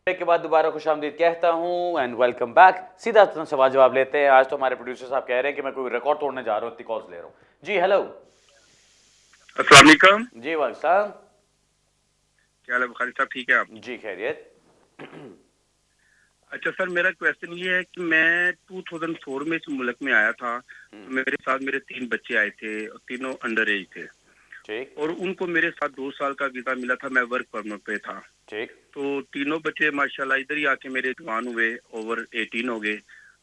Break के बाद दोबारा खुशामदीद कहता हूं एंड वेलकम बैक। सीधा अपना सवाल जवाब लेते हैं। आज तो हमारे प्रोड्यूसर साहब कह रहे हैं कि मैं कोई रिकॉर्ड तोड़ने जा रहा हूं, इतनी कॉल्स ले रहा हूं। जी हेलो। अस्सलाम वालेकुम। जी वालेकुम सलाम। क्या हाल है बुखारी साहब, ठीक है आप? जी खैरियत। अच्छा सर, मेरा क्वेश्चन ये है कि मैं 2004 में इस मुल्क में आया था। तो मेरे साथ मेरे 3 बच्चे आए थे और तीनों अंडर एज थे। ठीक और उनको मेरे साथ 2 साल का वीजा मिला था, मैं वर्क परमिट पे था। ठीक। तो तीनों बच्चे माशाल्लाह इधर ही आके मेरे जवान हुए, ओवर 18 हो गए।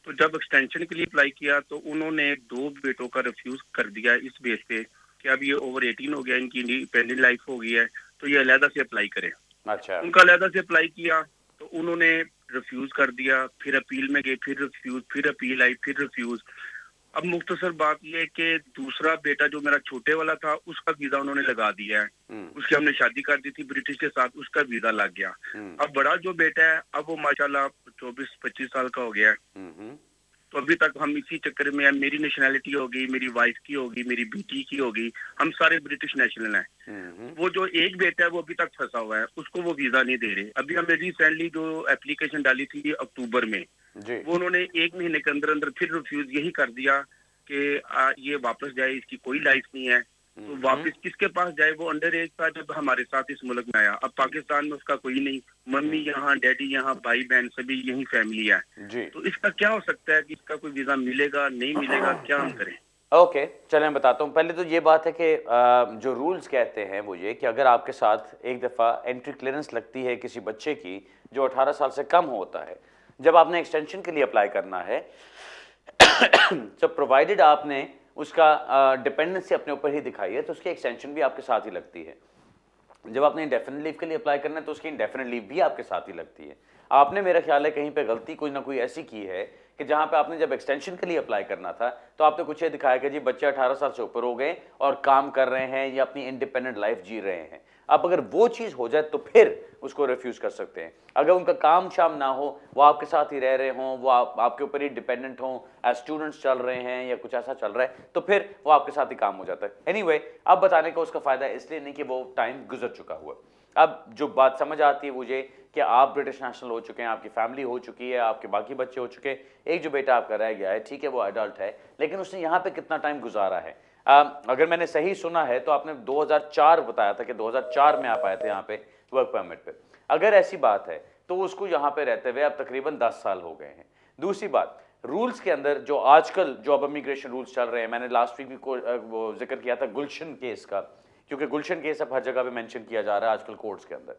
तो जब एक्सटेंशन के लिए अप्लाई किया तो उन्होंने 2 बेटों का रिफ्यूज कर दिया इस बेस पे कि अब ये ओवर 18 हो गया, इनकी इंडिपेंडेंट लाइफ हो गई है, तो ये अलहदा से अप्लाई करें। अच्छा। उनका अलहदा से अप्लाई किया तो उन्होंने रिफ्यूज कर दिया, फिर अपील में गए, फिर रिफ्यूज, फिर अपील आई, फिर रिफ्यूज। अब मुख्तसर बात यह है कि दूसरा बेटा जो मेरा छोटे वाला था उसका वीजा उन्होंने लगा दिया है। उसकी हमने शादी कर दी थी ब्रिटिश के साथ, उसका वीजा लग गया। अब बड़ा जो बेटा है अब वो माशाल्लाह 24-25 साल का हो गया है। तो अभी तक हम इसी चक्कर में हैं। मेरी नेशनैलिटी होगी, मेरी वाइफ की होगी, मेरी बेटी की होगी, हम सारे ब्रिटिश नेशनल हैं। वो जो एक बेटा है वो अभी तक फंसा हुआ है, उसको वो वीजा नहीं दे रहे। अभी हमने रिसेंटली जो एप्लीकेशन डाली थी अक्टूबर में, जी वो उन्होंने 1 महीने के अंदर अंदर फिर रिफ्यूज यही कर दिया कि ये वापस जाए, इसकी कोई लाइफ नहीं है। तो वापस किसके पास जाए? वो अंडर एज था जब हमारे साथ इस मुल्क में आया। अब पाकिस्तान में उसका कोई नहीं, मम्मी यहाँ, डैडी यहाँ, भाई बहन सभी यही फैमिली है। जी। तो इसका क्या हो सकता है कि इसका कोई वीजा मिलेगा नहीं मिलेगा, क्या हम करें? ओके चलें मैं बताता हूँ। पहले तो ये बात है कि जो रूल्स कहते हैं वो ये कि अगर आपके साथ एक दफ़ा एंट्री क्लियरेंस लगती है किसी बच्चे की जो 18 साल से कम होता है, जब आपने एक्सटेंशन के लिए अप्लाई करना है तो प्रोवाइडेड आपने उसका डिपेंडेंसी अपने ऊपर ही दिखाई है तो उसकी एक्सटेंशन भी आपके साथ ही लगती है। जब आपने इंडेफिनिट लीव के लिए अप्लाई करना है तो उसकी इंडेफिनिट लीव भी आपके साथ ही लगती है। आपने मेरा ख्याल है कहीं पे गलती कोई ना कोई ऐसी की है कि जहां पे आपने जब एक्सटेंशन के लिए अप्लाई करना था तो आपने कुछ ये दिखाया कि जी बच्चे 18 साल से ऊपर हो गए और काम कर रहे हैं या अपनी इंडिपेंडेंट लाइफ जी रहे हैं। अब अगर वो चीज़ हो जाए तो फिर उसको रिफ्यूज़ कर सकते हैं। अगर उनका काम शाम ना हो, वो आपके साथ ही रह रहे हों, वो आपके ऊपर ही डिपेंडेंट हों, एज स्टूडेंट्स चल रहे हैं या कुछ ऐसा चल रहा है, तो फिर वो आपके साथ ही काम हो जाता है। एनीवे अब बताने का उसका फ़ायदा इसलिए नहीं कि वो टाइम गुजर चुका हुआ। अब जो बात समझ आती है मुझे कि आप ब्रिटिश नेशनल हो चुके हैं, आपकी फैमिली हो चुकी है, आपके बाकी बच्चे हो चुके हैं, एक जो बेटा आपका रह गया है, ठीक है वो एडल्ट है, लेकिन उसने यहाँ पे कितना टाइम गुजारा है? अगर मैंने सही सुना है तो आपने 2004 बताया था कि 2004 में आप आए थे यहाँ पे वर्क परमिट पे। अगर ऐसी बात है तो उसको यहाँ पे रहते हुए अब तकरीबन 10 साल हो गए हैं। दूसरी बात, रूल्स के अंदर जो आजकल जो अब इमिग्रेशन रूल्स चल रहे हैं, मैंने लास्ट वीक भी वो जिक्र किया था गुलशन केस का, क्योंकि गुलशन केस अब हर जगह पे मेंशन किया जा रहा है आजकल कोर्ट्स के अंदर।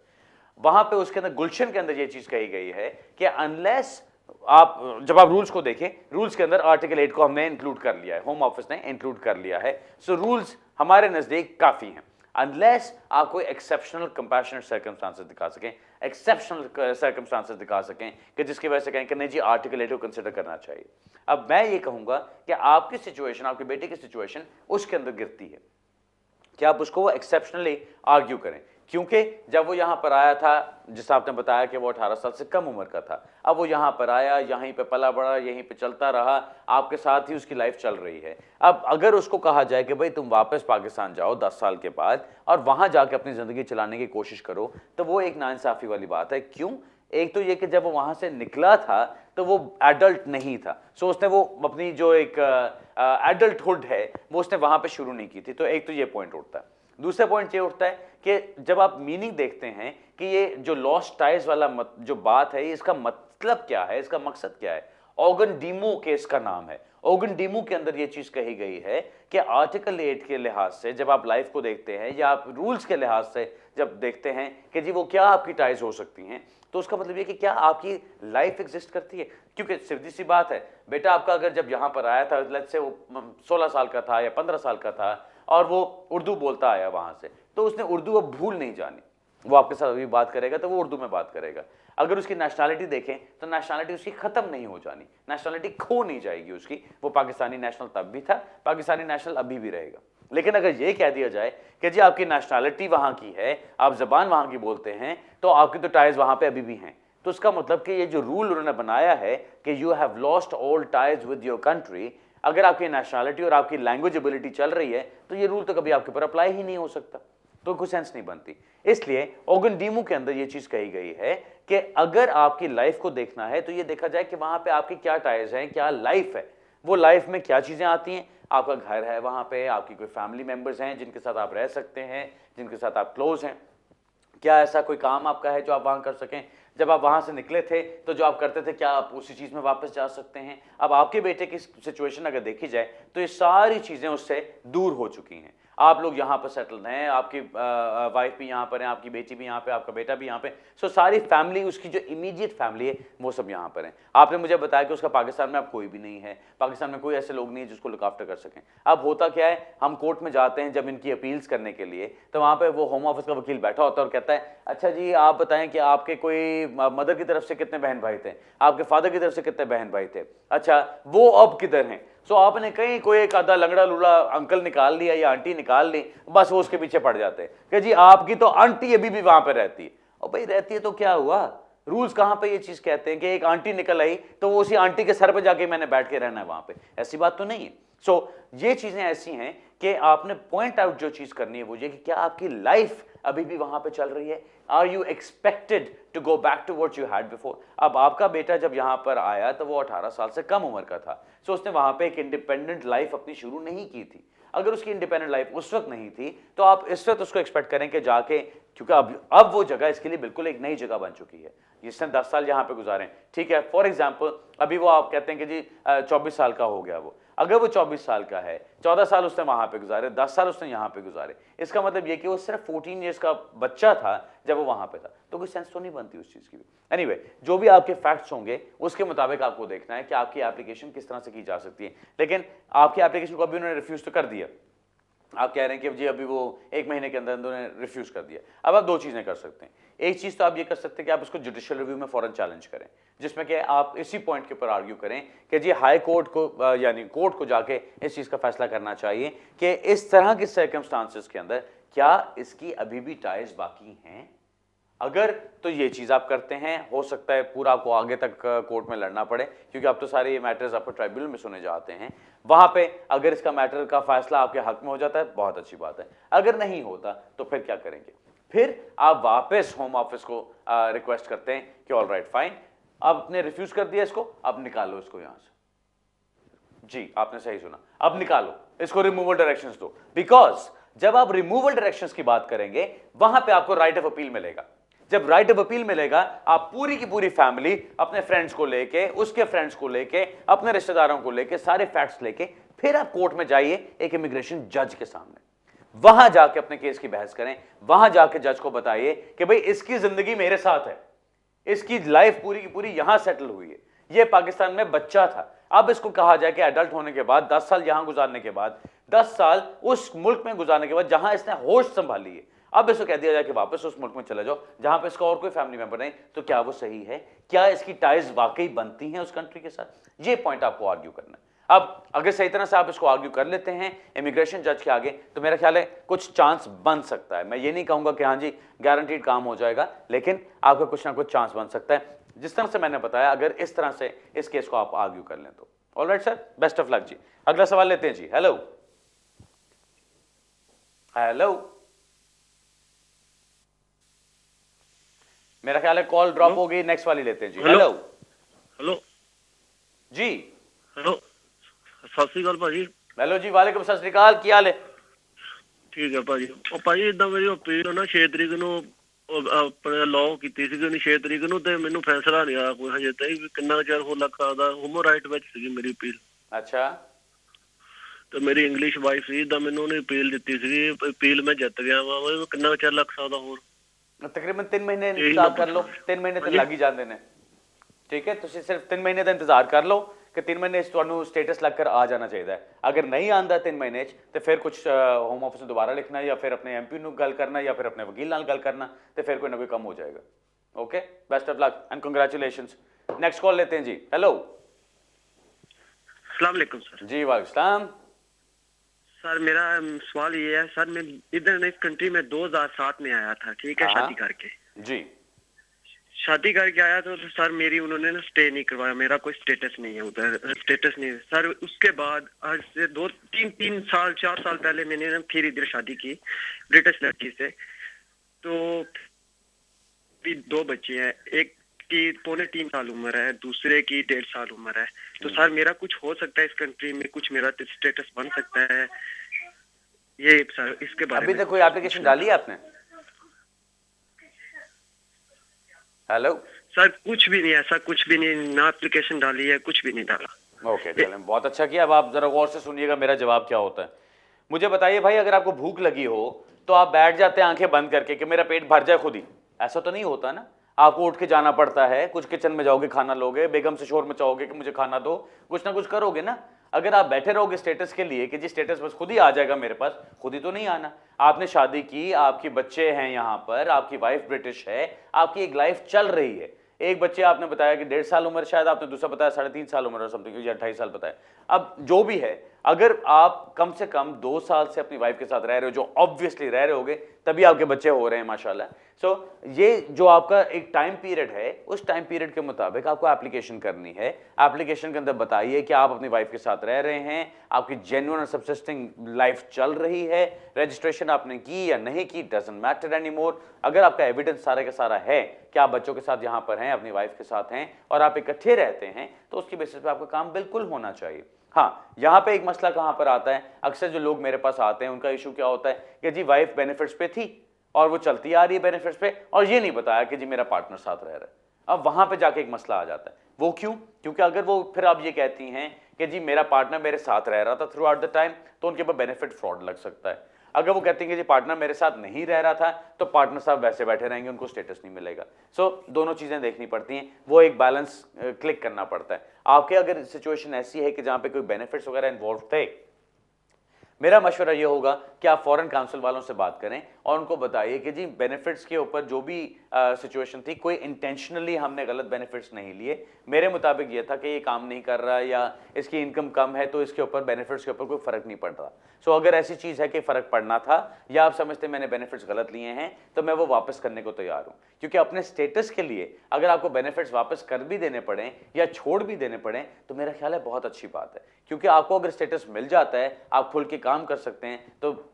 वहां पे उसके अंदर गुलशन के अंदर ये चीज कही गई है कि अनलेस आप जब आप रूल्स को देखें, रूल्स के अंदर आर्टिकल 8 को हमने इंक्लूड कर लिया है, होम ऑफिस ने इंक्लूड कर लिया है। सो रूल्स हमारे नजदीक काफी हैं अनलेस आप कोई एक्सेप्शनल कंपैशनेट सर्कमस्टांसेस दिखा सकें, एक्सेप्शनल सर्कमस्टांसेस दिखा सकें कि जिसकी वजह से कहें कि नहीं जी आर्टिकल 8 को कंसिडर करना चाहिए। अब मैं ये कहूंगा कि आपकी सिचुएशन, आपके बेटे की सिचुएशन उसके अंदर गिरती है कि आप उसको एक्सेप्शनली आर्ग्यू करें, क्योंकि जब वो यहाँ पर आया था, जिस आपने बताया कि वो 18 साल से कम उम्र का था, अब वो यहाँ पर आया, यहीं पे पला बड़ा, यहीं पे चलता रहा, आपके साथ ही उसकी लाइफ चल रही है। अब अगर उसको कहा जाए कि भाई तुम वापस पाकिस्तान जाओ 10 साल के बाद और वहाँ जाके अपनी ज़िंदगी चलाने की कोशिश करो, तो वो एक नाइंसाफ़ी वाली बात है। क्यों? एक तो ये कि जब वो वहाँ से निकला था तो वो एडल्ट नहीं था, सो उसने वो अपनी जो एक एडल्टहुड है वो उसने वहाँ पे शुरू नहीं की थी। तो एक तो ये पॉइंट उठता है। दूसरा पॉइंट ये उठता है कि जब आप मीनिंग देखते हैं कि ये जो लॉस्ट टाइज वाला जो बात है, इसका मतलब क्या है, इसका मकसद क्या है? ऑगन डीमो केस का नाम है। ऑगन डीमो के अंदर ये चीज कही गई है कि आर्टिकल 8 के लिहाज से जब आप लाइफ को देखते हैं या आप रूल्स के लिहाज से जब देखते हैं कि जी वो क्या आपकी टाइज हो सकती हैं, तो उसका मतलब ये कि क्या आपकी लाइफ एग्जिस्ट करती है। क्योंकि सीधी सी बात है, बेटा आपका अगर जब यहां पर आया था, लेट्स से वो 16 साल का था या 15 साल का था और वो उर्दू बोलता आया वहां से, तो उसने उर्दू अब भूल नहीं जानी। वो आपके साथ अभी बात करेगा तो वो उर्दू में बात करेगा। अगर उसकी नेशनैलिटी देखें तो नेशनैलिटी उसकी खत्म नहीं हो जानी, नेशनैलिटी खो नहीं जाएगी उसकी। वो पाकिस्तानी नेशनल तब भी था, पाकिस्तानी नेशनल अभी भी रहेगा। लेकिन अगर ये कह दिया जाए कि जी आपकी नेशनैलिटी वहां की है, आप जबान वहां की बोलते हैं, तो आपकी तो टाइज वहां पे अभी भी हैं, तो उसका मतलब कि ये जो रूल उन्होंने बनाया है कि you have lost all ties with your country, अगर आपकी नेशनैलिटी और आपकी लैंग्वेज एबिलिटी चल रही है तो ये रूल तो कभी आपके ऊपर अप्लाई ही नहीं हो सकता। तो कोई सेंस नहीं बनती। इसलिए ओगनडीमू के अंदर ये चीज कही गई है कि अगर आपकी लाइफ को देखना है तो ये देखा जाए कि वहां पे आपकी क्या टाइज हैं, क्या लाइफ है, वो लाइफ में क्या चीजें आती हैं। आपका घर है, वहां पे आपकी कोई फैमिली मेंबर्स हैं जिनके साथ आप रह सकते हैं, जिनके साथ आप क्लोज हैं। क्या ऐसा कोई काम आपका है जो आप वहां कर सकें? जब आप वहां से निकले थे तो जो आप करते थे, क्या आप उसी चीज में वापस जा सकते हैं? अब आपके बेटे की सिचुएशन अगर देखी जाए तो ये सारी चीजें उससे दूर हो चुकी हैं। आप लोग यहाँ पर सेटल्ड हैं, आपकी वाइफ भी यहाँ पर है, आपकी बेटी भी यहाँ पे, आपका बेटा भी यहाँ पे। सो सारी फैमिली, उसकी जो इमीडिएट फैमिली है वो सब यहाँ पर है। आपने मुझे बताया कि उसका पाकिस्तान में अब कोई भी नहीं है, पाकिस्तान में कोई ऐसे लोग नहीं है जिसको लुक आफ्टर कर सकें। अब होता क्या है, हम कोर्ट में जाते हैं जब इनकी अपील्स करने के लिए, तो वहाँ पे वो होम ऑफिस का वकील बैठा होता है और कहता है, अच्छा जी आप बताएं कि आपके कोई मदर की तरफ से कितने बहन भाई थे, आपके फादर की तरफ से कितने बहन भाई थे, अच्छा वो अब किधर हैं? सो आपने कहीं कोई एक आधा लंगड़ा लूला अंकल निकाल लिया या आंटी निकाल ली, बस वो उसके पीछे पड़ जाते हैं कि जी आपकी तो आंटी अभी भी वहां पर रहती है। और भाई रहती है तो क्या हुआ? रूल्स कहां पे ये चीज कहते हैं कि एक आंटी निकल आई तो वो उसी आंटी के सर पे जाके मैंने बैठ के रहना है वहां पे? ऐसी बात तो नहीं है। सो ये चीजें ऐसी हैं कि आपने पॉइंट आउट जो चीज करनी है वो ये कि क्या आपकी लाइफ अभी भी वहां पे चल रही है? Are you expected to go back to what you had before? अब आपका बेटा जब यहां पर आया तो वो 18 साल से कम उम्र का था। सो उसने वहां पे एक इंडिपेंडेंट लाइफ अपनी शुरू नहीं की थी। अगर उसकी इंडिपेंडेंट लाइफ उस वक्त नहीं थी तो आप इस वक्त उसको एक्सपेक्ट करें कि जाके, क्योंकि अब वो जगह इसके लिए बिल्कुल एक नई जगह बन चुकी है। जिसने 10 साल यहां पे गुजारे, ठीक है, फॉर एग्जाम्पल अभी वो आप कहते हैं कि जी 24 साल का हो गया वो, अगर वो 24 साल का है, 14 साल उसने वहां पे गुजारे, 10 साल उसने यहां पे गुजारे, इसका मतलब ये कि वो सिर्फ 14 ईयर्स का बच्चा था जब वो वहां पे था, तो कोई सेंस तो नहीं बनती उस चीज की भी। एनीवे, जो भी आपके फैक्ट्स होंगे उसके मुताबिक आपको देखना है कि आपकी एप्लीकेशन किस तरह से की जा सकती है। लेकिन आपकी एप्लीकेशन को अभी उन्होंने रिफ्यूज तो कर दिया, आप कह रहे हैं कि जी अभी वो 1 महीने के अंदर उन्होंने रिफ्यूज कर दिया। अब आप दो चीजें कर सकते हैं। एक चीज तो आप ये कर सकते हैं कि आप इसको जुडिशियल रिव्यू में फौरन चैलेंज करें, जिसमें कि आप इसी पॉइंट के ऊपर आर्ग्यू करें कि जी हाई कोर्ट को यानी कोर्ट को जाके इस चीज का फैसला करना चाहिए कि इस तरह के सर्कमस्टांसेस के अंदर क्या इसकी अभी भी टाइज बाकी हैं। अगर तो ये चीज आप करते हैं, हो सकता है पूरा आपको आगे तक कोर्ट में लड़ना पड़े, क्योंकि अब तो सारे ये मैटर्स आपको ट्राइब्यूनल में सुने जाते हैं। वहां पे अगर इसका मैटर का फैसला आपके हक में हो जाता है, बहुत अच्छी बात है। अगर नहीं होता तो फिर क्या करेंगे? फिर आप वापस होम ऑफिस को रिक्वेस्ट करते हैं कि ऑल राइट फाइन, आपने रिफ्यूज कर दिया इसको, अब निकालो इसको यहां से। जी आपने सही सुना, अब निकालो इसको, रिमूवल डायरेक्शंस दो। बिकॉज जब आप रिमूवल डायरेक्शंस की बात करेंगे वहां पे आपको राइट ऑफ अपील मिलेगा। जब राइट ऑफ अपील मिलेगा, आप पूरी की पूरी फैमिली अपने फ्रेंड्स को लेके, उसके फ्रेंड्स को लेके, अपने रिश्तेदारों को लेके, सारे फैक्ट्स लेके फिर आप कोर्ट में जाइए एक इमिग्रेशन जज के सामने। वहां जाके अपने केस की बहस करें, वहां जाके जज को बताइए कि भाई इसकी जिंदगी मेरे साथ है, इसकी लाइफ पूरी की पूरी यहां सेटल हुई है, ये पाकिस्तान में बच्चा था। अब इसको कहा जाए कि एडल्ट होने के बाद 10 साल यहां गुजारने के बाद, 10 साल उस मुल्क में गुजारने के बाद जहां इसने होश संभाली है, अब इसको कह दिया जाए कि वापस उस मुल्क में चले जाओ जहां पे इसका और कोई फैमिली मेंबर नहीं, तो क्या वो सही है? क्या इसकी टाइज वाकई बनती हैं उस कंट्री के साथ? ये पॉइंट आपको आर्ग्यू करना है। अब अगर सही तरह से आप इसको आर्ग्यू कर लेते हैं इमिग्रेशन जज के आगे, तो मेरा ख्याल है कुछ चांस बन सकता है। मैं ये नहीं कहूंगा कि हाँ जी गारंटीड काम हो जाएगा, लेकिन आपका कुछ ना कुछ चांस बन सकता है, जिस तरह से मैंने बताया, अगर इस तरह से इस केस को आप आर्ग्यू कर लें तो। All right sir, best of luck जी। अगला सवाल लेते हैं जी। हेलो हेलो, मेरा ख्याल है कॉल ड्रॉप हो गई, नेक्स्ट वाली लेते हैं जी। हेलो हेलो जी। हेलो, सत श्री अकाल भाजी। हेलो जी, वालेकुम सत श्री अकाल, ਕੀ ਹਾਲ ਹੈ? ਠੀਕ ਹੈ ਭਾਜੀ। ਉਹ ਭਾਜੀ ਇਦਾਂ ਮੇਰੀ ਅਪੀਲ ਨਾ 6 ਤਰੀਕ ਨੂੰ ਆਪਣੇ ਲਾਅ ਕੀਤੀ ਸੀਗੀ, ਉਹਨੇ 6 ਤਰੀਕ ਨੂੰ, ਤੇ ਮੈਨੂੰ ਫੈਸਲਾ ਨਹੀਂ ਆਇਆ ਕੋਈ ਹਜੇ ਤਾਈਂ ਵੀ ਕਿੰਨਾ ਚਿਰ ਹੋ ਲੱਗਾ ਦਾ। ਹਿਊਮਨ ਰਾਈਟ ਵਿੱਚ ਸੀਗੀ ਮੇਰੀ ਅਪੀਲ। ਅੱਛਾ। ਤੇ ਮੇਰੀ ਇੰਗਲਿਸ਼ ਵਾਈਫ ਸੀ, ਤਾਂ ਮੈਨੂੰ ਉਹਨੇ ਅਪੀਲ ਦਿੱਤੀ ਸੀਗੀ, ਅਪੀਲ ਮੈਂ ਜਿੱਤ ਗਿਆ ਵਾ। ਕਿੰਨਾ ਚਿਰ ਲੱਗ ਸਕਦਾ ਹੋਰ? ਤਕਰੀਬਨ 3 ਮਹੀਨੇ ਇੰਤਜ਼ਾਰ ਕਰ ਲਓ, 3 ਮਹੀਨੇ ਤੇ ਲੱਗ ਹੀ ਜਾਂਦੇ ਨੇ। ਠੀਕ ਹੈ, ਤੁਸੀਂ ਸਿਰਫ 3 ਮਹੀਨੇ ਦਾ ਇੰਤਜ਼ਾਰ ਕਰ ਲਓ ਕਿ 3 ਮਹੀਨੇ 'ਚ ਤੁਹਾਨੂੰ ਸਟੇਟਸ ਲੱਗ ਕਰ ਆ ਜਾਣਾ ਚਾਹੀਦਾ ਹੈ। ਅਗਰ ਨਹੀਂ ਆਉਂਦਾ 3 ਮਹੀਨੇ 'ਚ ਤੇ ਫਿਰ ਕੁਝ ਹੋਮ ਆਫਿਸ ਨੂੰ ਦੁਬਾਰਾ ਲਿਖਣਾ, ਜਾਂ ਫਿਰ ਆਪਣੇ ਐਮਪੀ ਨੂੰ ਗੱਲ ਕਰਨਾ, ਜਾਂ ਫਿਰ ਆਪਣੇ ਵਕੀਲ ਨਾਲ ਗੱਲ ਕਰਨਾ, ਤੇ ਫਿਰ ਕੋਈ ਨਾ ਕੋਈ ਕੰਮ ਹੋ ਜਾਏਗਾ। Okay, best of luck and congratulations. Next call लेते हैं जी। हेलो, अस्सलाम वालेकुम सर। जी वालेकुम सलाम। सर मेरा सवाल ये है सर, मैं इधर इस कंट्री में 2007 में आया था, ठीक है, शादी करके जी। शादी करके आया तो सर मेरी उन्होंने ना स्टे नहीं करवाया, मेरा कोई स्टेटस नहीं है उधर, स्टेटस नहीं है सर। उसके बाद आज से 2 3 3 साल 4 साल पहले मैंने ना फिर इधर शादी की ब्रिटिश लड़की से। तो भी 2 बच्चे हैं, एक की 2.25 साल उम्र है, दूसरे की 1.5 साल उम्र है। तो सर मेरा कुछ हो सकता है इस कंट्री में, कुछ मेरा स्टेटस बन सकता है ये सर, इसके बारे अभी में तक कोई एप्लीकेशन डाली है आपने? हेलो सर कुछ भी नहीं, ऐसा कुछ भी नहीं, ना एप्लीकेशन डाली है, कुछ भी नहीं डाला। ओके चलें, बहुत अच्छा किया। अब आप जरा गौर से सुनिएगा मेरा जवाब क्या होता है। मुझे बताइए भाई, अगर आपको भूख लगी हो तो आप बैठ जाते हैं आंखें बंद करके कि मेरा पेट भर जाए खुद ही? ऐसा तो नहीं होता ना, आपको उठ के जाना पड़ता है, कुछ किचन में जाओगे, खाना लोगे, बेगम से शोर मचाओगे कि मुझे खाना दो, कुछ ना कुछ करोगे ना। अगर आप बैठे रहोगे स्टेटस के लिए कि जी स्टेटस बस खुद ही आ जाएगा मेरे पास, खुद ही तो नहीं आना। आपने शादी की, आपके बच्चे हैं यहाँ पर, आपकी वाइफ ब्रिटिश है, आपकी एक लाइफ चल रही है। एक बच्चे आपने बताया कि 1.5 साल उम्र, शायद आपने दूसरा बताया 3.5 साल उम्र और समथिंग, या 2.5 साल बताया। अब जो भी है, अगर आप कम से कम 2 साल से अपनी वाइफ के साथ रह रहे हो, जो ऑब्वियसली रह रहे होगे, तभी आपके बच्चे हो रहे हैं माशाल्लाह। सो ये जो आपका एक टाइम पीरियड है, उस टाइम पीरियड के मुताबिक आपको एप्लीकेशन करनी है। एप्लीकेशन के अंदर बताइए कि आप अपनी वाइफ के साथ रह रहे हैं, आपकी जेन्युइन और सबसिस्टिंग लाइफ चल रही है, रजिस्ट्रेशन आपने की या नहीं की, डजंट मैटर एनी मोर। अगर आपका एविडेंस सारा का सारा है कि आप बच्चों के साथ यहाँ पर हैं, अपनी वाइफ के साथ हैं और आप इकट्ठे रहते हैं, तो उसकी बेसिस पे आपका काम बिल्कुल होना चाहिए। हाँ, यहाँ पे एक मसला कहाँ पर आता है, अक्सर जो लोग मेरे पास आते हैं उनका इशू क्या होता है कि जी वाइफ बेनिफिट्स पे थी और वो चलती आ रही है बेनिफिट्स पे, और ये नहीं बताया कि जी मेरा पार्टनर साथ रह रहा है। अब वहां पे जाके एक मसला आ जाता है। वो क्यों? क्योंकि अगर वो फिर आप ये कहती हैं कि जी मेरा पार्टनर मेरे साथ रह रहा था थ्रू आउट द टाइम, तो उनके ऊपर बेनिफिट फ्रॉड लग सकता है। अगर वो कहती हैं कि जी पार्टनर मेरे साथ नहीं रह रहा था, तो पार्टनर साहब वैसे बैठे रहेंगे, उनको स्टेटस नहीं मिलेगा। सो दोनों चीजें देखनी पड़ती हैं, वो एक बैलेंस क्लिक करना पड़ता है। आपके अगर सिचुएशन ऐसी है कि जहां पे कोई बेनिफिट्स वगैरह इन्वॉल्व थे, मेरा मशवरा ये होगा कि आप फॉरेन काउंसिल वालों से बात करें और उनको बताइए कि जी बेनिफिट्स के ऊपर जो भी सिचुएशन थी, कोई इंटेंशनली हमने गलत बेनिफिट्स नहीं लिए। मेरे मुताबिक ये था कि ये काम नहीं कर रहा या इसकी इनकम कम है, तो इसके ऊपर बेनिफिट्स के ऊपर कोई फर्क नहीं पड़ रहा। सो अगर ऐसी चीज़ है कि फ़र्क पड़ना था या आप समझते मैंने बेनिफिट्स गलत लिए हैं, तो मैं वो वापस करने को तैयार हूँ। क्योंकि अपने स्टेटस के लिए अगर आपको बेनिफिट्स वापस कर भी देने पड़े या छोड़ भी देने पड़े, तो मेरा ख्याल है बहुत अच्छी बात है। क्योंकि आपको अगर स्टेटस मिल जाता है, आप खुल के काम कर सकते हैं, तो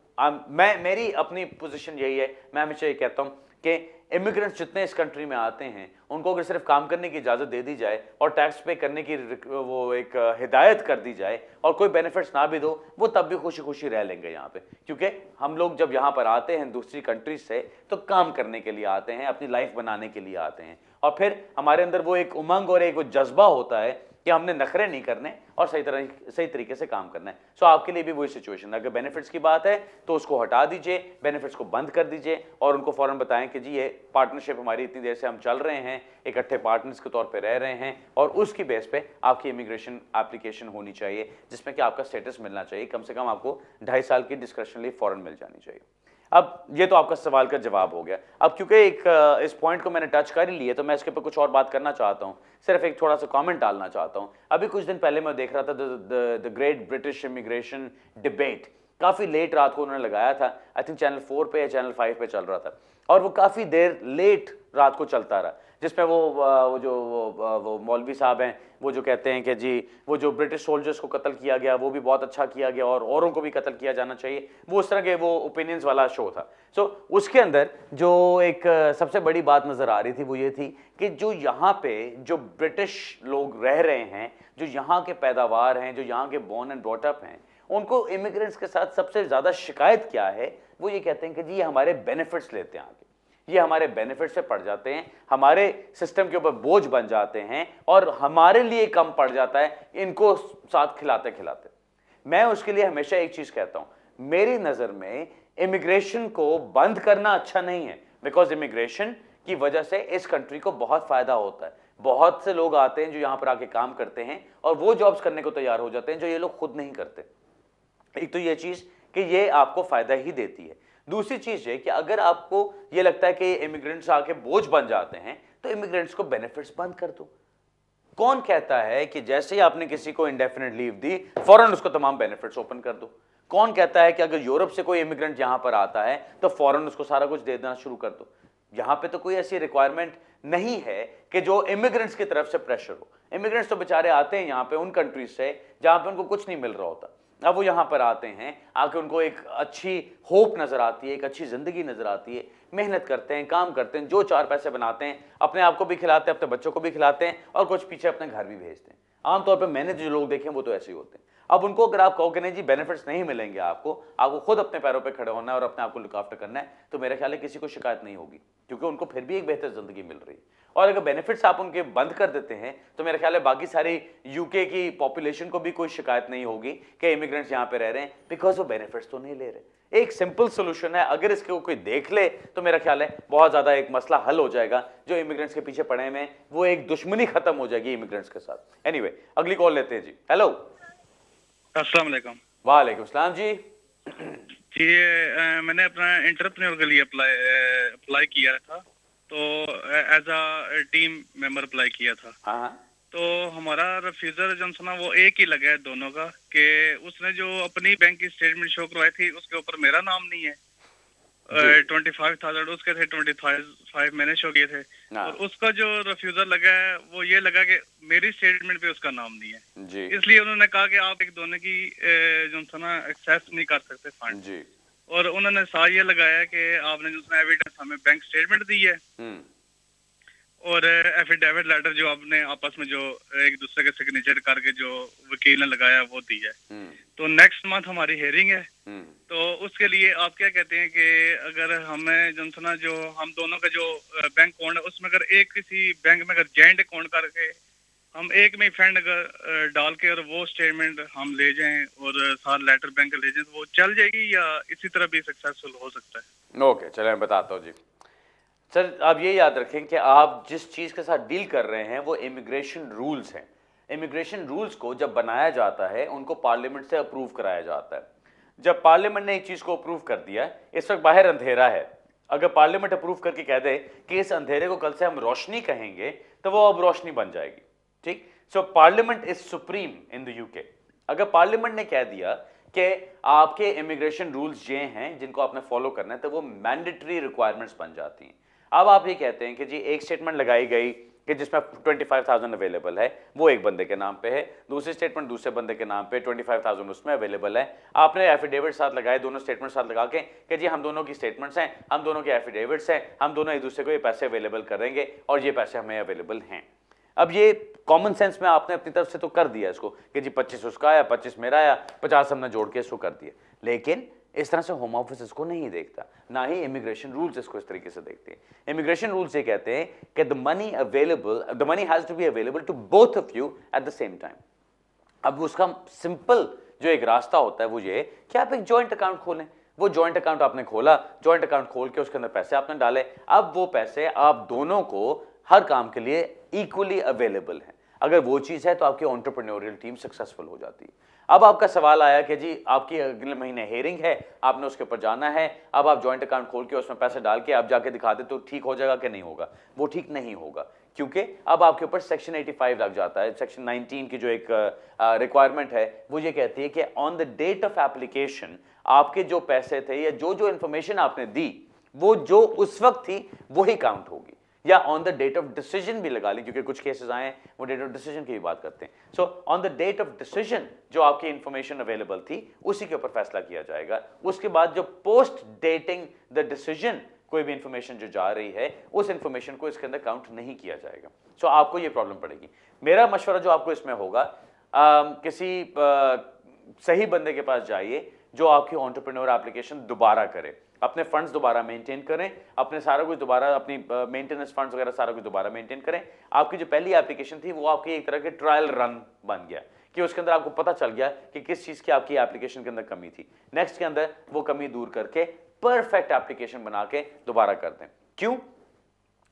मेरी अपनी पोजीशन यही है। मैं हमेशा ये कहता हूँ कि इमिग्रेंट्स जितने इस कंट्री में आते हैं, उनको अगर सिर्फ काम करने की इजाज़त दे दी जाए और टैक्स पे करने की वो एक हिदायत कर दी जाए और कोई बेनिफिट्स ना भी दो, वो तब भी खुशी खुशी रह लेंगे यहाँ पे। क्योंकि हम लोग जब यहाँ पर आते हैं दूसरी कंट्रीज से, तो काम करने के लिए आते हैं, अपनी लाइफ बनाने के लिए आते हैं, और फिर हमारे अंदर वो एक उमंग और एक वो जज्बा होता है कि हमने नखरे नहीं करने और सही तरीके से काम करना है। सो आपके लिए भी वही सिचुएशन है। अगर बेनिफिट्स की बात है तो उसको हटा दीजिए, बेनिफिट्स को बंद कर दीजिए और उनको फौरन बताएं कि जी ये पार्टनरशिप हमारी इतनी देर से हम चल रहे हैं, इकट्ठे पार्टनर्स के तौर पे रह रहे हैं, और उसकी बेस पे आपकी इमिग्रेशन एप्लीकेशन होनी चाहिए जिसमें कि आपका स्टेटस मिलना चाहिए। कम से कम आपको 2.5 साल की डिस्क्रिप्शन लीव फौरन मिल जानी चाहिए। अब ये तो आपका सवाल का जवाब हो गया। अब क्योंकि एक इस पॉइंट को मैंने टच कर ही लिया, तो मैं इसके ऊपर कुछ और बात करना चाहता हूँ, सिर्फ एक थोड़ा सा कमेंट डालना चाहता हूँ। अभी कुछ दिन पहले मैं देख रहा था the great British immigration debate, काफ़ी लेट रात को उन्होंने लगाया था, आई थिंक चैनल 4 पे या चैनल 5 पे चल रहा था, और वो काफ़ी देर लेट रात को चलता रहा, जिसमें वो मौलवी साहब हैं, वो जो कहते हैं कि जी वो जो ब्रिटिश सोल्जर्स को कत्ल किया गया वो भी बहुत अच्छा किया गया और औरों को भी कत्ल किया जाना चाहिए, वो उस तरह के वो ओपिनियंस वाला शो था। सो उसके अंदर जो एक सबसे बड़ी बात नज़र आ रही थी वो ये थी कि जो यहाँ पे जो ब्रिटिश लोग रह रहे हैं, जो यहाँ के पैदावार हैं, जो यहाँ के बोर्न एंड ब्रॉट अप हैं, उनको इमिग्रेंट्स के साथ सबसे ज़्यादा शिकायत क्या है? वो ये कहते हैं कि जी ये हमारे बेनिफिट्स लेते हैं आगे, ये हमारे बेनिफिट से पड़ जाते हैं, हमारे सिस्टम के ऊपर बोझ बन जाते हैं और हमारे लिए कम पड़ जाता है इनको साथ खिलाते खिलाते। मैं उसके लिए हमेशा एक चीज कहता हूं, मेरी नजर में इमिग्रेशन को बंद करना अच्छा नहीं है, बिकॉज इमिग्रेशन की वजह से इस कंट्री को बहुत फायदा होता है। बहुत से लोग आते हैं जो यहां पर आके काम करते हैं और वो जॉब्स करने को तैयार हो जाते हैं जो ये लोग खुद नहीं करते। एक तो ये चीज कि ये आपको फायदा ही देती है। दूसरी चीज है कि अगर आपको ये लगता है कि इमिग्रेंट्स आके बोझ बन जाते हैं, तो इमिग्रेंट्स को बेनिफिट्स बंद कर दो। कौन कहता है कि जैसे ही आपने किसी को इंडेफिनिट लीव दी फौरन उसको तमाम बेनिफिट्स ओपन कर दो? कौन कहता है कि अगर यूरोप से कोई इमिग्रेंट यहां पर आता है तो फौरन उसको सारा कुछ दे देना शुरू कर दो? यहाँ पे तो कोई ऐसी रिक्वायरमेंट नहीं है कि जो इमिग्रेंट्स की तरफ से प्रेशर हो। इमिग्रेंट्स तो बेचारे आते हैं यहाँ पे उन कंट्रीज से जहाँ पे उनको कुछ नहीं मिल रहा होता। अब वो यहाँ पर आते हैं, आके उनको एक अच्छी होप नजर आती है, एक अच्छी जिंदगी नजर आती है, मेहनत करते हैं, काम करते हैं, जो चार पैसे बनाते हैं, अपने आप को भी खिलाते हैं, अपने बच्चों को भी खिलाते हैं और कुछ पीछे अपने घर भी भेजते हैं। आमतौर पर मैंने जो लोग देखे हैं वो तो ऐसे ही होते हैं। अब उनको अगर आप कहो कि नहीं जी बेनिफिट्स नहीं मिलेंगे, आपको खुद अपने पैरों पे खड़े होना है और अपने आप को लुक आफ्टर करना है, तो मेरा ख्याल है किसी को शिकायत नहीं होगी, क्योंकि उनको फिर भी एक बेहतर जिंदगी मिल रही है। और अगर बेनिफिट्स आप उनके बंद कर देते हैं तो मेरा ख्याल है बाकी सारी यूके की पॉपुलेशन को भी कोई शिकायत नहीं होगी कि इमिग्रेंट्स यहाँ पे रह रहे हैं, बिकॉज वो बेनिफिट्स तो नहीं ले रहे। एक सिंपल सोल्यूशन है, अगर इसको कोई देख ले तो मेरा ख्याल है बहुत ज्यादा एक मसला हल हो जाएगा। जो इमिग्रेंट्स के पीछे पड़े हैं वो एक दुश्मनी खत्म हो जाएगी इमिग्रेंट्स के साथ। एनीवे, अगली कॉल लेते हैं जी। हेलो, अस्सलाम वालेकुम। वालेकुम सलाम जी। जी मैंने अपना एंटरप्रेन्योर के लिए अप्लाई किया था, तो as a team member apply किया था। हाँ, तो हमारा रिफ्यूजर जो ना वो एक ही लगा है दोनों का, कि उसने जो अपनी बैंक की स्टेटमेंट शो करवाई थी उसके ऊपर मेरा नाम नहीं है। 25,000 उसके थे, 25 मैंने शो किए थे। और उसका जो रिफ्यूजर लगा है वो ये लगा कि मेरी स्टेटमेंट पे उसका नाम नहीं है जी। इसलिए उन्होंने कहा कि आप एक दोनों की जो ना एक्सेस नहीं कर सकते फंड जी। और उन्होंने साथ ये लगाया कि आपने जो एविडेंस हमें बैंक स्टेटमेंट दी है और एफिडेविट लेटर जो आपने आपस में जो एक दूसरे के सिग्नेचर करके जो वकील ने लगाया वो दी है। तो नेक्स्ट मंथ हमारी हियरिंग है, तो उसके लिए आप क्या कहते हैं कि अगर हमें जो जो हम दोनों का जो बैंक अकाउंट है उसमें अगर एक किसी बैंक में अगर जॉइंट अकाउंट करके हम एक में फंड अगर डाल के और वो स्टेटमेंट हम ले जाएं और साथ लेटर बैंक ले जाएं तो वो चल जाएगी या इसी तरह भी सक्सेसफुल हो सकता है? ओके, चलिए मैं बताता हूँ जी। सर, आप ये याद रखें कि आप जिस चीज़ के साथ डील कर रहे हैं वो इमिग्रेशन रूल्स हैं। इमिग्रेशन रूल्स को जब बनाया जाता है उनको पार्लियामेंट से अप्रूव कराया जाता है। जब पार्लियामेंट ने एक चीज़ को अप्रूव कर दिया, इस वक्त बाहर अंधेरा है, अगर पार्लियामेंट अप्रूव करके कह दे कि इस अंधेरे को कल से हम रोशनी कहेंगे तो वो अब रोशनी बन जाएगी। ठीक, so parliament is supreme in the UK. अगर पार्लियामेंट ने कह दिया कि आपके इमिग्रेशन रूल्स ये हैं जिनको आपने फॉलो करना है, तो वो मैंडेटरी रिक्वायरमेंट्स बन जाती हैं। अब आप ये कहते हैं कि जी एक स्टेटमेंट लगाई गई कि जिसमें 25,000 अवेलेबल है, वो एक बंदे के नाम पे है, दूसरी स्टेटमेंट दूसरे बंदे के नाम पे 25,000 उसमें अवेलेबल है। आपने एफिडेविट साथ लगाए, दोनों स्टेटमेंट साथ लगा के कि जी हम दोनों की स्टेटमेंट्स हैं, हम दोनों के एफिडेविट्स हैं, हम दोनों एक दूसरे को ये पैसे अवेलेबल करेंगे और ये पैसे हमें अवेलेबल हैं। अब ये कॉमन सेंस में आपने अपनी तरफ से तो कर दिया इसको कि जी 25 उसका आया, 25 मेरा आया, 50 हमने जोड़ के इसको कर दिया, लेकिन इस तरह से होम ऑफिस इसको नहीं देखता, ना ही इमिग्रेशन रूल्स इसको इस तरीके से देखते हैं। इमिग्रेशन रूल्स ये कहते हैं कि the money has to be available to both of you at the same time. अब उसका सिंपल जो एक रास्ता होता है वो ये कि आप एक जॉइंट अकाउंट खोलें। वो जॉइंट अकाउंट आपने खोला, जॉइंट अकाउंट खोल के उसके अंदर पैसे आपने डाले, अब वो पैसे आप दोनों को हर काम के लिए इक्वली अवेलेबल हैं। अगर वो चीज है तो आपकी एंटरप्रेन्योरियल टीम सक्सेसफुल हो जाती है। अब आपका सवाल आया कि जी आपकी अगले महीने हेयरिंग है, आपने उसके ऊपर जाना है, अब आप जॉइंट अकाउंट खोल के उसमें पैसे डाल के आप जाके दिखा दे तो ठीक हो जाएगा कि नहीं होगा? वो ठीक नहीं होगा, क्योंकि अब आपके ऊपर सेक्शन 85 लग जाता है। सेक्शन 19 की जो एक रिक्वायरमेंट है वो ये कहती है कि on the date of application आपके जो पैसे थे या जो जो इंफॉर्मेशन आपने दी वो जो उस वक्त थी वही काउंट होगी, या on the date of decision भी लगा ली, क्योंकि कुछ केसेस आए हैं वो डेट ऑफ डिसीजन की भी बात करते हैं। So on the date of decision जो आपकी इंफॉर्मेशन अवेलेबल थी उसी के ऊपर फैसला किया जाएगा। उसके बाद जो पोस्ट डेटिंग द डिसीजन कोई भी इंफॉर्मेशन जो जा रही है उस इंफॉर्मेशन को इसके अंदर काउंट नहीं किया जाएगा। सो आपको ये प्रॉब्लम पड़ेगी। मेरा मशवरा जो आपको इसमें होगा, किसी सही बंदे के पास जाइए जो आपकी एंटरप्रेन्योर एप्लीकेशन दोबारा करे, अपने फंड्स दोबारा मेंटेन करें, अपने सारा कुछ दोबारा, अपनी मेंटेनेंस फंड्स वगैरह सारा कुछ दोबारा मेंटेन करें। आपकी जो पहली एप्लीकेशन थी वो आपकी एक तरह के ट्रायल रन बन गया कि उसके अंदर आपको पता चल गया कि किस चीज़ की आपकी एप्लीकेशन के अंदर कमी थी। नेक्स्ट के अंदर वो कमी दूर करके परफेक्ट एप्लीकेशन बना के दोबारा कर दें। क्यों?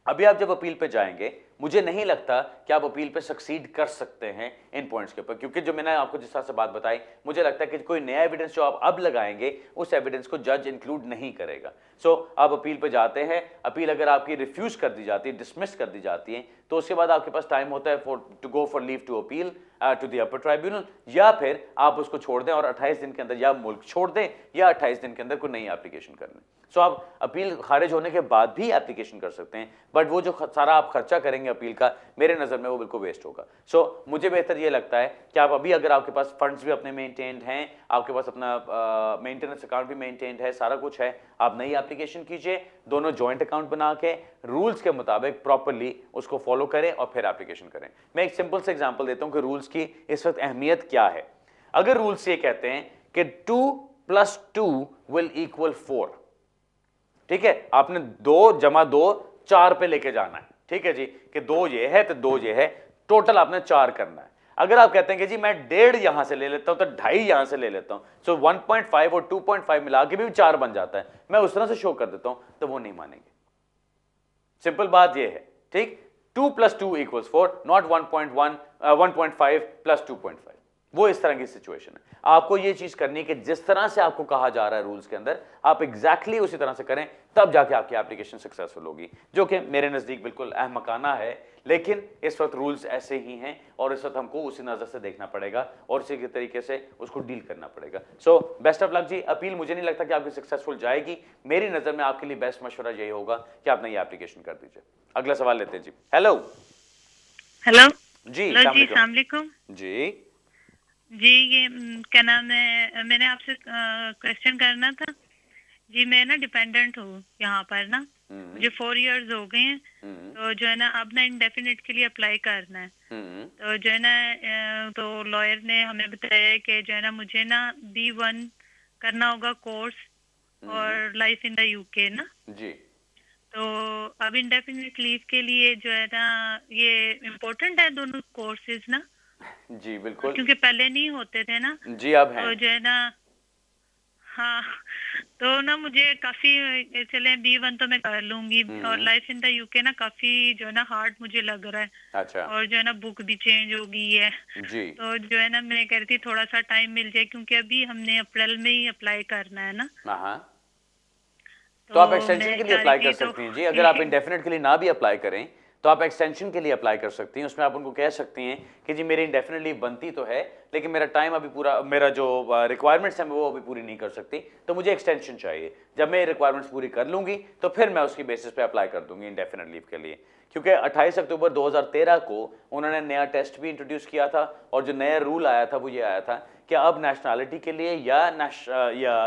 अभी आप जब अपील पे जाएंगे, मुझे नहीं लगता कि आप अपील पे सक्सीड कर सकते हैं इन पॉइंट्स के ऊपर, क्योंकि जो मैंने आपको जिस तरह से बात बताई, मुझे लगता है कि कोई नया एविडेंस जो आप अब लगाएंगे उस एविडेंस को जज इंक्लूड नहीं करेगा। सो आप अपील पे जाते हैं, अपील अगर आपकी रिफ्यूज कर दी जाती है, डिसमिस कर दी जाती है, तो उसके बाद आपके पास टाइम होता है to go for leave to appeal to the upper tribunal, या फिर आप उसको छोड़ दें और 28 दिन के अंदर या मुल्क छोड़ दें या 28 दिन के अंदर कोई नई एप्लीकेशन कर लें। सो आप अपील खारिज होने के बाद भी एप्लीकेशन कर सकते हैं, बट वो जो सारा आप खर्चा करेंगे अपील का, मेरे नज़र में वो बिल्कुल वेस्ट होगा। सो मुझे बेहतर ये लगता है कि आप अभी, अगर आपके पास फंड्स भी अपने मेंटेन्ड हैं, आपके पास अपना मेंटेनेंस अकाउंट भी मेंटेन्ड है, सारा कुछ है, आप नई एप्लीकेशन कीजिए, दोनों जॉइंट अकाउंट बना के रूल्स के मुताबिक प्रॉपरली उसको फॉलो करें और फिर एप्लीकेशन करें। मैं एक सिंपल से एग्जांपल देता हूं कि रूल्स की इस वक्त अहमियत क्या है। अगर रूल्स ये कहते हैं कि 2 + 2 विल इक्वल 4, ठीक है, आपने 2 + 2 4 पे लेके जाना है, ठीक है जी, कि 2 ये है तो 2 ये है, टोटल आपने 4 करना है। अगर आप कहते हैं कि जी मैं 1.5 यहां से ले लेता हूं तो 2.5 यहां से ले लेता हूं, सो 1.5 और 2.5 मिला के भी 4 बन जाता है, मैं उस तरह से शो कर देता हूं, तो वो नहीं मानेंगे। सिंपल बात ये है, ठीक, 2 + 2 = 4, नॉट 1.5 + 2.5। वो इस तरह की सिचुएशन है। आपको ये चीज करनी है कि जिस तरह से आपको कहा जा रहा है रूल्स के अंदर, आप एग्जैक्टली उसी तरह से करें, तब जाके आपकी एप्लीकेशन सक्सेसफुल होगी, जो कि मेरे नजदीक बिल्कुल अहमकाना है। लेकिन इस वक्त रूल्स ऐसे ही हैं और इस वक्त हमको उसी नजर से देखना पड़ेगा और उसी के तरीके से उसको डील करना पड़ेगा। सो बेस्ट ऑफ लक जी। अपील मुझे नहीं लगता कि आपकी सक्सेसफुल जाएगी। मेरी नजर में आपके लिए बेस्ट मशवरा यही होगा कि आप नई एप्लीकेशन कर दीजिए। अगला सवाल लेते हैं जी। हेलो हेलो जी, अस्सलाम वालेकुम जी जी। ये क्या नाम है, मैंने आपसे क्वेश्चन करना था जी। मैं ना डिपेंडेंट हूँ यहाँ पर ना, मुझे 4 इयर्स हो गए हैं, तो जो है ना अब ना इंडेफिनिट के लिए अप्लाई करना है। तो जो है ना तो लॉयर ने हमें बताया कि जो है ना मुझे ना B1 करना होगा कोर्स और लाइफ इन द यूके ना जी। तो अब इंडेफिनिट लीव के लिए जो है ना ये इम्पोर्टेंट है दोनों कोर्सेज ना जी बिल्कुल, क्योंकि पहले नहीं होते थे ना जी अब हैं। तो जो है ना, हाँ, तो ना मुझे काफी, चले B1 तो मैं कर लूंगी और लाइफ इन द यूके ना काफी जो है ना हार्ड मुझे लग रहा है। अच्छा, और जो है ना बुक भी चेंज हो गई है, जी तो जो है ना मैं कह रही थी थोड़ा सा टाइम मिल जाए क्योंकि अभी हमने अप्रैल में ही अप्लाई करना है ना। हाँ, तो आप मैं एक्सटेंशन के लिए चाह अप्लाई रही कर थी तो सकती हैं जी। अगर आप इंडेफिनिट के लिए ना भी अप्लाई करें तो आप एक्सटेंशन के लिए अप्लाई कर सकती हैं। उसमें आप उनको कह सकती हैं कि जी मेरी इंडेफिनिट लीव बनती तो है, लेकिन मेरा टाइम अभी पूरा, मेरा जो रिक्वायरमेंट्स हैं वो अभी पूरी नहीं कर सकती, तो मुझे एक्सटेंशन चाहिए। जब मैं रिक्वायरमेंट्स पूरी कर लूंगी तो फिर मैं उसकी बेसिस पे अप्लाई कर दूंगी इंडेफिनिट लीव के लिए। क्योंकि 28 अक्टूबर 2013 को उन्होंने नया टेस्ट भी इंट्रोड्यूस किया था और जो नया रूल आया था वो ये आया था कि अब नेशनैलिटी के लिए या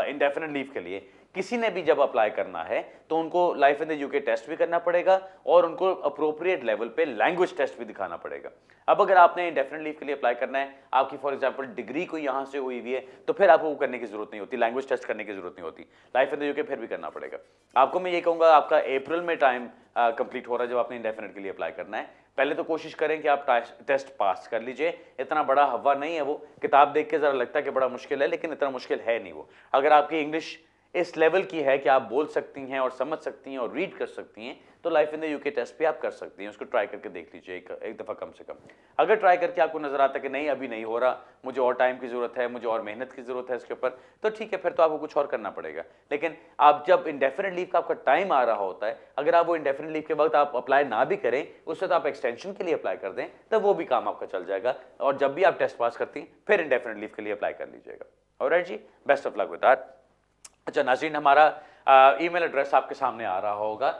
इंडेफिनिट लीव के लिए किसी ने भी जब अप्लाई करना है तो उनको life in the UK test भी करना पड़ेगा और उनको अप्रोप्रिएट लेवल पे लैंग्वेज टेस्ट भी दिखाना पड़ेगा। अब अगर आपने इंडेफिनिट लीव के लिए अप्लाई करना है, आपकी फॉर एग्जांपल डिग्री कोई यहाँ से हुई हुई है, तो फिर आपको वो करने की जरूरत नहीं होती, लैंग्वेज टेस्ट करने की जरूरत नहीं होती। लाइफ इन द यूके फिर भी करना पड़ेगा आपको। मैं ये कहूँगा आपका अप्रैल में टाइम कंप्लीट हो रहा है जब आपने इंडेफिनिट के लिए अप्लाई करना है। पहले तो कोशिश करें कि आप टेस्ट पास कर लीजिए। इतना बड़ा हवा नहीं है वो, किताब देख के जरा लगता है कि बड़ा मुश्किल है, लेकिन इतना मुश्किल है नहीं वो। अगर आपकी इंग्लिश इस लेवल की है कि आप बोल सकती हैं और समझ सकती हैं और रीड कर सकती हैं, तो life in the UK test भी आप कर सकती हैं। उसको ट्राई करके देख लीजिए एक दफ़ा कम से कम। अगर ट्राई करके आपको नज़र आता है कि नहीं अभी नहीं हो रहा, मुझे और टाइम की ज़रूरत है, मुझे और मेहनत की ज़रूरत है इसके ऊपर, तो ठीक है, फिर तो आपको कुछ और करना पड़ेगा। लेकिन आप जब इंडेफिनिट लीव का आपका टाइम आ रहा होता है, अगर आप वो इंडेफिनिट लीव के वक्त आप अप्लाई ना भी करें, उससे तो आप एक्सटेंशन के लिए अप्लाई कर दें, तब वो भी काम आपका चल जाएगा। और जब भी आप टेस्ट पास करती फिर इंडेफिनिट लीव के लिए अप्लाई कर लीजिएगा। ऑलराइट जी, best of luck with that. अच्छा नाज़रीन, हमारा ईमेल एड्रेस आपके सामने आ रहा होगा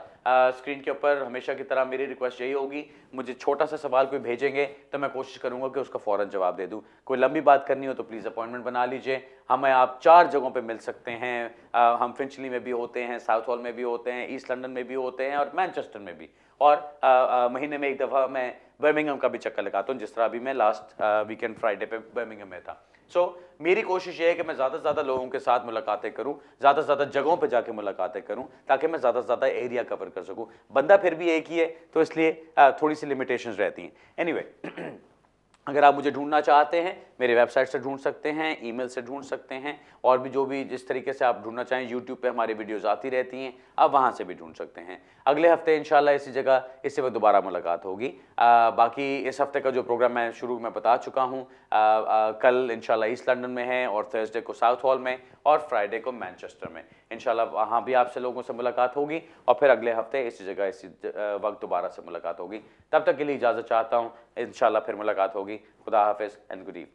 स्क्रीन के ऊपर। हमेशा की तरह मेरी रिक्वेस्ट यही होगी, मुझे छोटा सा सवाल कोई भेजेंगे तो मैं कोशिश करूंगा कि उसका फ़ौरन जवाब दे दूं। कोई लंबी बात करनी हो तो प्लीज़ अपॉइंटमेंट बना लीजिए। हमें आप 4 जगहों पे मिल सकते हैं। हम फिंचली में भी होते हैं, साउथ हॉल में भी होते हैं, ईस्ट लंदन में भी होते हैं और मैनचेस्टर में भी। और महीने में एक दफ़ा मैं बर्मिंघम का भी चक्कर लगाता हूँ, जिस तरह अभी मैं लास्ट वीकेंड फ्राइडे पे बर्मिंघम में था। सो मेरी कोशिश ये है कि मैं ज़्यादा से ज़्यादा लोगों के साथ मुलाकातें करूं, ज़्यादा से ज़्यादा जगहों पे जाके मुलाकातें करूं, ताकि मैं ज़्यादा से ज़्यादा एरिया कवर कर सकूं। बंदा फिर भी एक ही है, तो इसलिए थोड़ी सी लिमिटेशंस रहती हैं। एनीवे अगर आप मुझे ढूंढना चाहते हैं, मेरे वेबसाइट से ढूंढ सकते हैं, ईमेल से ढूंढ सकते हैं, और भी जो भी जिस तरीके से आप ढूंढना चाहें। यूट्यूब पे हमारी वीडियोस आती रहती हैं, आप वहाँ से भी ढूंढ सकते हैं। अगले हफ्ते इंशाल्लाह इसी जगह इससे वक्त दोबारा मुलाकात होगी। बाकी इस हफ्ते का जो प्रोग्राम मैं शुरू में बता चुका हूँ, कल इंशाल्लाह ईस्ट लंदन में है और थर्सडे को साउथ हॉल में और फ्राइडे को मैनचेस्टर में। इंशाल्लाह वहाँ भी आपसे लोगों से मुलाकात होगी और फिर अगले हफ्ते इसी जगह इसी वक्त दोबारा से मुलाकात होगी। तब तक के लिए इजाज़त चाहता हूँ, इंशाल्लाह फिर मुलाकात होगी। खुदा हाफिज़ एंड गुड इवनिंग।